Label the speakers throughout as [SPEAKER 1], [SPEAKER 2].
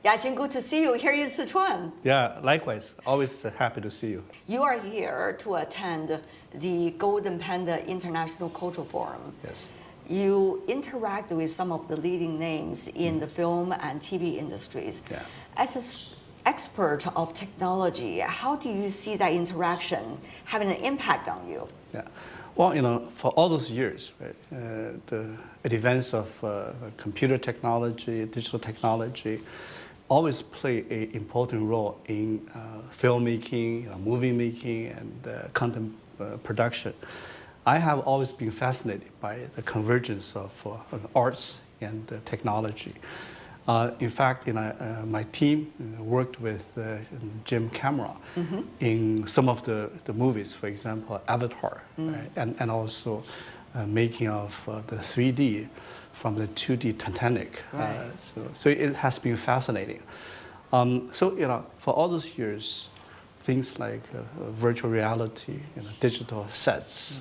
[SPEAKER 1] Ya-Qin, good to see you here in Sichuan.
[SPEAKER 2] Yeah, likewise. Always happy to see you.
[SPEAKER 1] You are here to attend the Golden Panda International Cultural Forum.
[SPEAKER 2] Yes.
[SPEAKER 1] You interact with some of the leading names in the film and TV industries.
[SPEAKER 2] Yeah.
[SPEAKER 1] As an expert of technology, how do you see that interaction having an impact on you?
[SPEAKER 2] Yeah. Well, for all those years, right, the advance of computer technology, digital technology, always play an important role in filmmaking, movie making, and content production. I have always been fascinated by the convergence of arts and technology. In fact, my team worked with Jim Camera in some of the movies, for example, Avatar, right? and also making of the 3D from the 2D Titanic.
[SPEAKER 1] Right.
[SPEAKER 2] So it has been fascinating. For all those years, things like virtual reality, digital sets,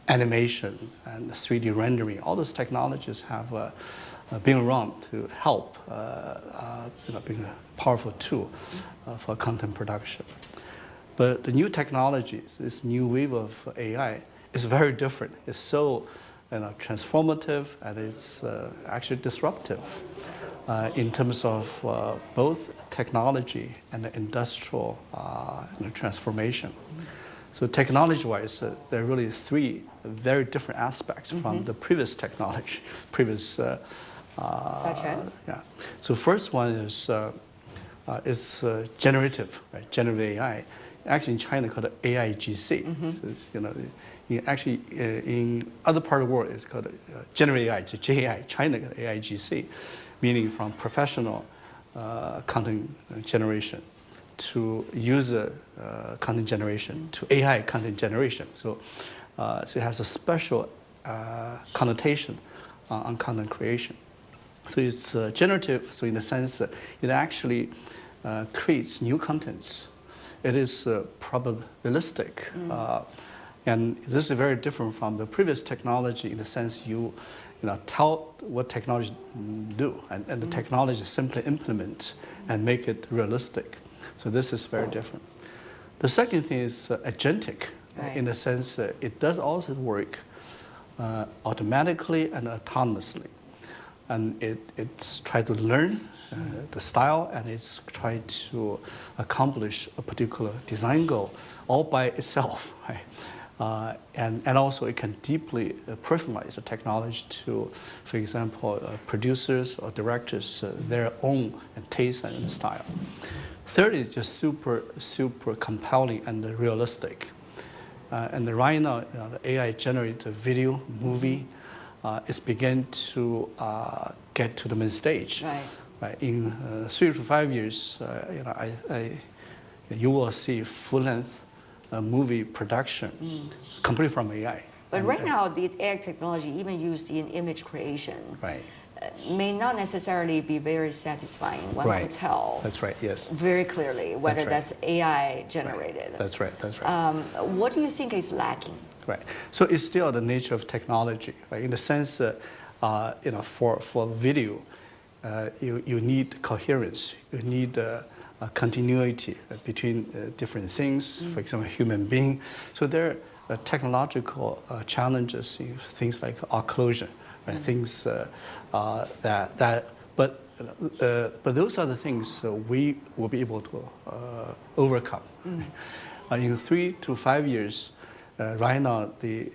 [SPEAKER 2] animation, and 3D rendering, all those technologies have been around to help, being a powerful tool for content production. But the new technologies, this new wave of AI, is very different. It's so transformative, and it's actually disruptive in terms of both technology and the industrial transformation. So technology-wise, there are really three very different aspects from the previous technology,
[SPEAKER 1] such as?
[SPEAKER 2] Yeah. So first one is generative, right? Generative AI. Actually, in China, called AIGC. So it's, actually, in other part of the world, it's called generative AI, JAI. China, AIGC, meaning from professional content generation to user content generation to AI content generation. So it has a special connotation on content creation. So it's generative, so in the sense that it actually creates new contents. It is probabilistic. And this is very different from the previous technology in the sense you tell what technology do, and the technology simply implement and make it realistic. So this is very different. The second thing is agentic, right, in the sense that it does also work automatically and autonomously. And it's trying to learn the style, and it's trying to accomplish a particular design goal all by itself, right? And also it can deeply personalize the technology to, for example, producers or directors, their own taste and style. Third is just super compelling and realistic. And right now, the AI generated video, movie, is beginning to get to the main stage. Right. In 3 to 5 years, you will see full-length movie production completely from AI.
[SPEAKER 1] But right now, the AI technology, even used in image creation,
[SPEAKER 2] right,
[SPEAKER 1] may not necessarily be very satisfying. One
[SPEAKER 2] right,
[SPEAKER 1] could tell.
[SPEAKER 2] That's right. Yes.
[SPEAKER 1] Very clearly whether that's AI generated.
[SPEAKER 2] Right. That's right. That's right.
[SPEAKER 1] What do you think is lacking?
[SPEAKER 2] Right. So it's still the nature of technology, right? In the sense that, for video, you need coherence. You need continuity between different things. For example, human being. So there are technological challenges in things like occlusion, right? Things but those are the things we will be able to overcome. In 3 to 5 years. Right now, the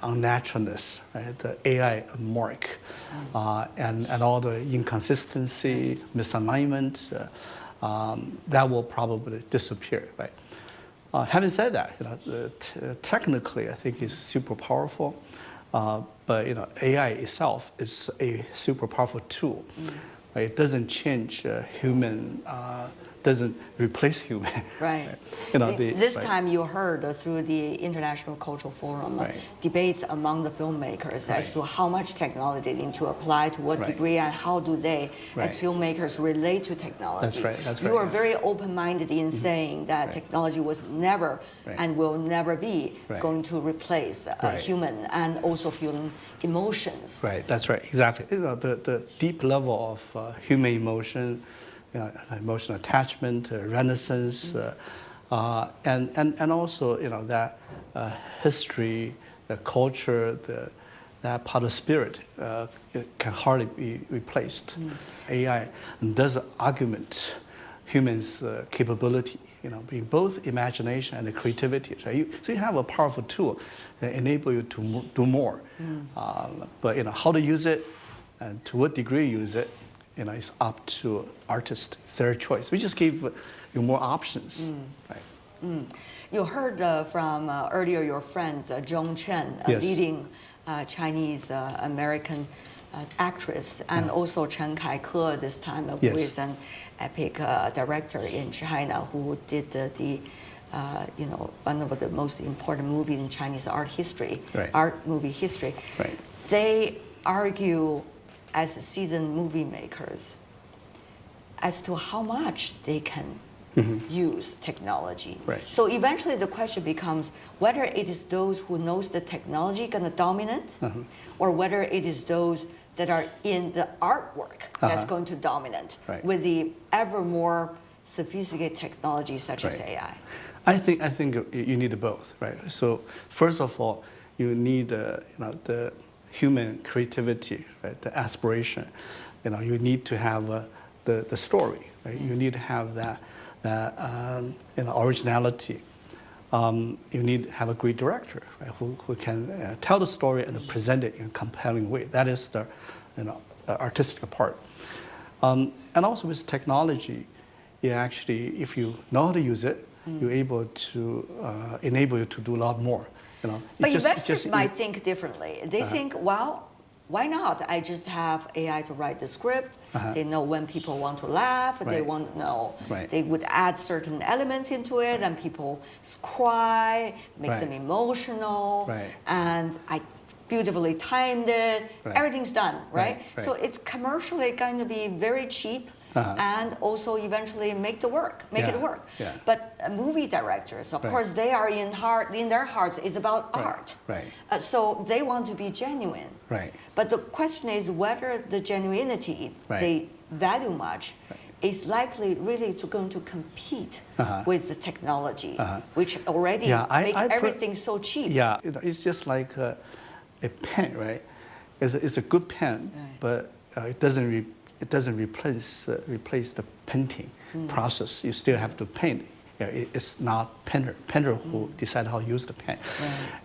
[SPEAKER 2] unnaturalness, right, the AI mark, and all the inconsistency, misalignment, that will probably disappear, right? Having said that, technically, I think it's super powerful, but AI itself is a super powerful tool. Right? It doesn't change human doesn't replace human.
[SPEAKER 1] Right.
[SPEAKER 2] You know,
[SPEAKER 1] this time you heard through the International Cultural Forum debates among the filmmakers as to how much technology they need to apply, to what degree, and how do they, as filmmakers, relate to technology.
[SPEAKER 2] That's right. That's right.
[SPEAKER 1] You are very open-minded in saying that technology was never and will never be going to replace human and also feeling emotions.
[SPEAKER 2] Right. That's right. Exactly. You know, the deep level of human emotion, emotional attachment, renaissance, and also that history, the culture, that part of spirit it can hardly be replaced. AI does augment humans' capability, in both imagination and creativity. So you have a powerful tool that enable you to do more. But how to use it and to what degree you use it, it's up to artists, their choice. We just gave you more options. Right?
[SPEAKER 1] You heard from earlier your friends, Zhong Chen, a leading Chinese American actress, and also Chen Kai-ke, this time who is an epic director in China who did one of the most important movies in Chinese art history, art movie history.
[SPEAKER 2] Right.
[SPEAKER 1] They argue as seasoned movie makers as to how much they can use technology.
[SPEAKER 2] Right.
[SPEAKER 1] So eventually the question becomes whether it is those who knows the technology going to dominate, or whether it is those that are in the artwork that's going to dominate with the ever more sophisticated technology such as AI.
[SPEAKER 2] I think you need both, right? So first of all, you need the human creativity, right? The aspiration. You need to have the story, right? You need to have that originality. You need to have a great director, right? Who can tell the story and present it in a compelling way. That is the artistic part. And also with technology, you actually, if you know how to use it, you're able to enable you to do a lot more.
[SPEAKER 1] But investors might think differently. They think, well, why not? I just have AI to write the script. They know when people want to laugh. They want to know. They would add certain elements into it, and people cry, make them emotional, and I beautifully timed it. Everything's done, right? So it's commercially going to be very cheap. And also eventually make it work. But movie directors, of course, they are in their hearts, it's about art. So they want to be genuine. But the question is whether the genuinity they value much is likely really going to compete with the technology, which already make everything so cheap.
[SPEAKER 2] Yeah, it's just like a pen, right? It's a good pen, but it doesn't replace the painting process. You still have to paint. It's not painter who decide how to use the pen.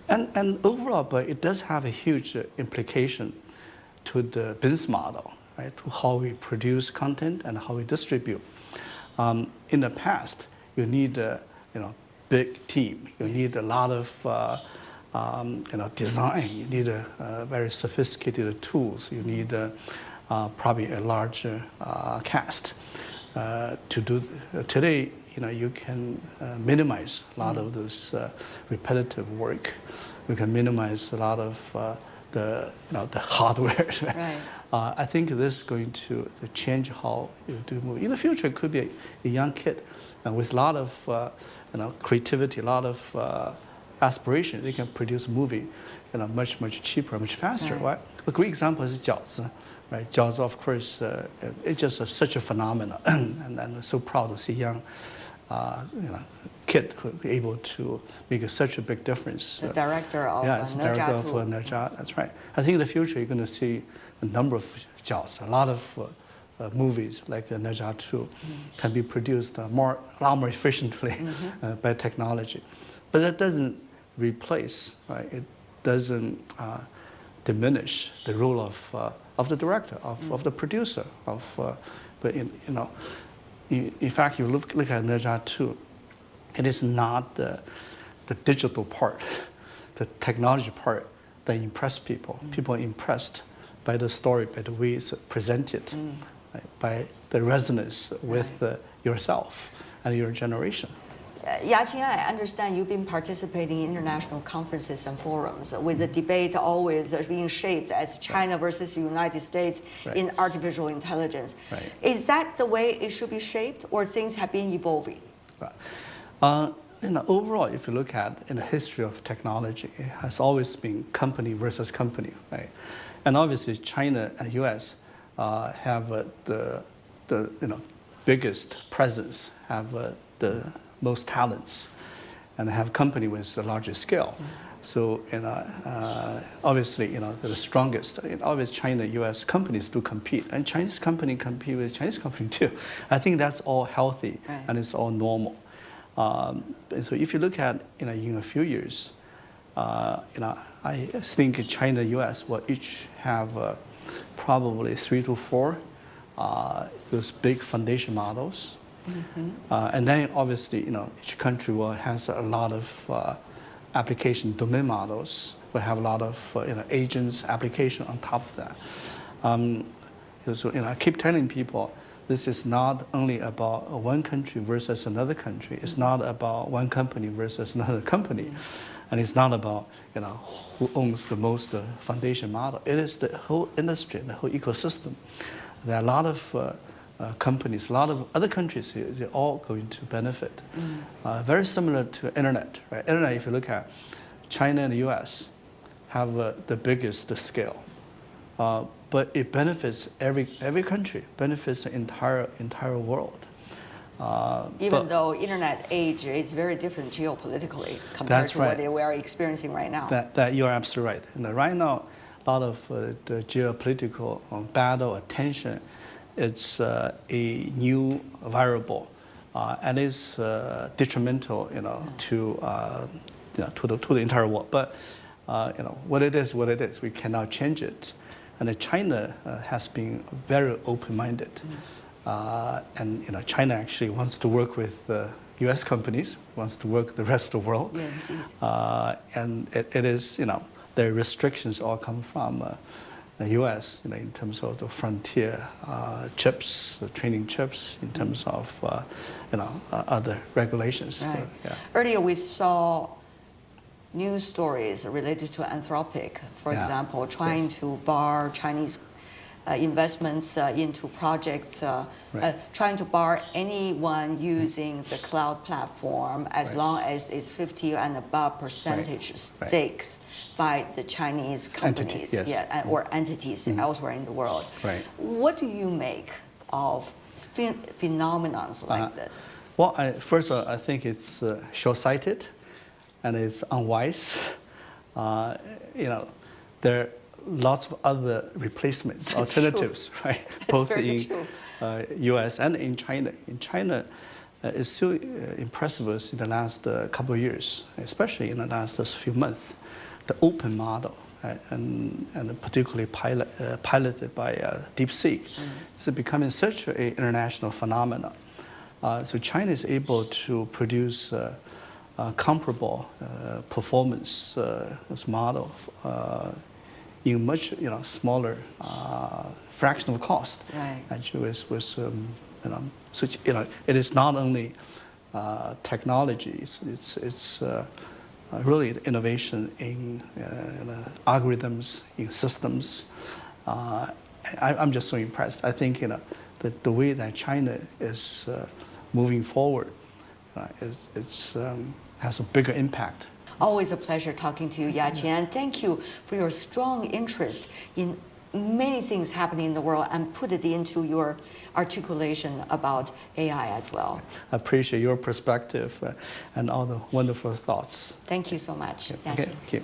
[SPEAKER 2] And overall, but it does have a huge implication to the business model, right? To how we produce content and how we distribute. In the past, you need a big team. You need a lot of design. You need very sophisticated tools. You need probably a larger cast to do. Today, you can minimize a lot of those repetitive work. You can minimize a lot of the hardware. I think this is going to change how you do movie. In the future, it could be a young kid with a lot of creativity, a lot of aspiration. They can produce a movie much cheaper, much faster. Right? A great example is Jiaozi. Right, Jiaozi, of course, it's just such a phenomenon, and I'm so proud to see young, kid who able to make such a big difference.
[SPEAKER 1] The director of
[SPEAKER 2] director of Ne Zha. That's right. I think in the future you're going to see a number of Jiaozi. A lot of movies like Ne Zha 2 can be produced a lot more efficiently by technology, but that doesn't replace. Right? It doesn't diminish the role of the director, of the producer, but in fact, you look at Ne Zha 2, it is not the digital part, the technology part that impressed people. People are impressed by the story, by the way it's presented. right, by the resonance with yourself and your generation.
[SPEAKER 1] Ya-Qin, I understand you've been participating in international conferences and forums with the debate always being shaped as China versus the United States in artificial intelligence.
[SPEAKER 2] Right.
[SPEAKER 1] Is that the way it should be shaped, or things have been evolving?
[SPEAKER 2] Overall, if you look at in the history of technology, it has always been company versus company, right? And obviously, China and U.S. Have the biggest presence, have the most talents, and have company with the largest scale. So obviously the strongest. Obviously, China, U.S. companies do compete, and Chinese company compete with Chinese company too. I think that's all healthy and it's all normal. So if you look at in a few years, I think China, U.S. will each have probably 3 to 4 those big foundation models. And then obviously, each country will has a lot of application domain models. Will have a lot of agents application on top of that. So I keep telling people, this is not only about one country versus another country. It's not about one company versus another company, and it's not about who owns the most foundation model. It is the whole industry, the whole ecosystem. There are a lot of companies, a lot of other countries here, they're all going to benefit. Very similar to internet, right? Internet, if you look at China and the U.S. have the biggest scale, but it benefits every country, benefits the entire world.
[SPEAKER 1] Even though internet age is very different geopolitically compared to what we are experiencing right now.
[SPEAKER 2] That you're absolutely right. And right now, a lot of the geopolitical battle attention, it's a new variable, and is detrimental, to the entire world. But what it is, we cannot change it. And China has been very open-minded, and China actually wants to work with U.S. companies, wants to work with the rest of the world, and it is the restrictions all come from the U.S. In terms of the frontier chips, the training chips, in terms of other regulations.
[SPEAKER 1] Right. Earlier we saw news stories related to Anthropic, for example, trying to bar Chinese investments into projects, trying to bar anyone using the cloud platform as long as it's 50 and above percentage stakes by the Chinese companies or entities elsewhere in the world. What do you make of phenomena like this?
[SPEAKER 2] Well, first of all, I think it's short-sighted and it's unwise. There are lots of other replacements, alternatives, right? Both in U.S. and in China. In China, it's still impressive us in the last couple of years, especially in the last few months. The open model, and particularly piloted by DeepSeek, is becoming such an international phenomenon. So China is able to produce comparable performance model in much smaller fraction of cost. Actually, with such it is not only technology. It's really innovation in algorithms, in systems. I'm just so impressed. I think the way that China is moving forward has a bigger impact.
[SPEAKER 1] Always a pleasure talking to you, Ya-Qin, and thank you for your strong interest in many things happening in the world and put it into your articulation about AI as well.
[SPEAKER 2] I appreciate your perspective and all the wonderful thoughts.
[SPEAKER 1] Thank you so much, Ya-Qin.
[SPEAKER 2] Okay.